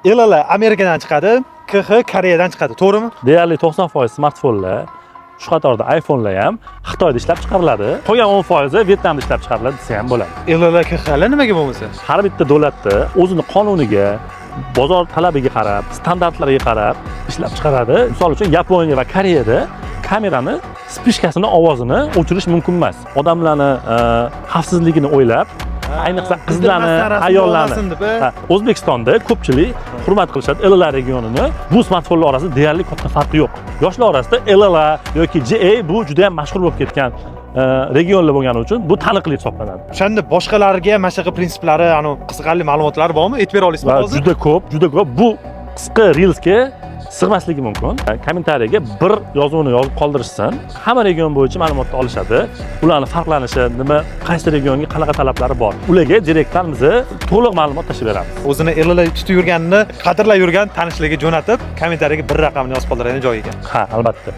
LL Amerikadan chiqadi, KH Koreyadan chiqadi, to'g'rimi? Deyarli 90% smartfonlar, shu qatorda iPhone'lar ham Xitoyda ishlab chiqariladi. Qolgan 10% Vyetnamda ishlab chiqariladi desa ham bo'ladi. LL KHlar nimaga bo'lmasa? Har bitta davlatda o'zini qonuniga, bozor talabiga qarab, standartlariga qarab ishlab chiqaradi. Misol uchun Yaponiya va Koreyada kamerani spishkasini ovozini o'chirish mumkin emas. Odamlarni xavfsizligini o'ylab, ayniqsa qizlarni, ayollarni. O'zbekistonda ko'pchilik hurmat qilishadi LL regionini. Bu smartfonlar orasida deyarli katta farqi yo'q. Yoshlar orasida LL yoki JA bu juda ham mashhur bo'lib ketgan regionlar bo'lgani uchun bu taniqli hisoblanadi. O'shanda boshqalarga mana shunaqa prinsiplari, qiziqarli ma'lumotlar bormi? Aytib bera olasizmi hozir? Juda ko'p. Bu qisqa reelsga sig'masligi mumkin. Kommentariyaga bir yozuvni yozib qoldirishsin. Hamma region bo'yicha ma'lumotni olishadi. Ularning farqlanishi, nima, qaysi regionga qanaqa talablari bor. Ularga direktdan biz to'liq ma'lumot tashib beramiz. O'zini LL tutib yurganini, qadrlab yurgan tanishlariga jo'natib, kommentariyaga bir raqamni yozib qoldiradigan joyiga. Ha, albatta.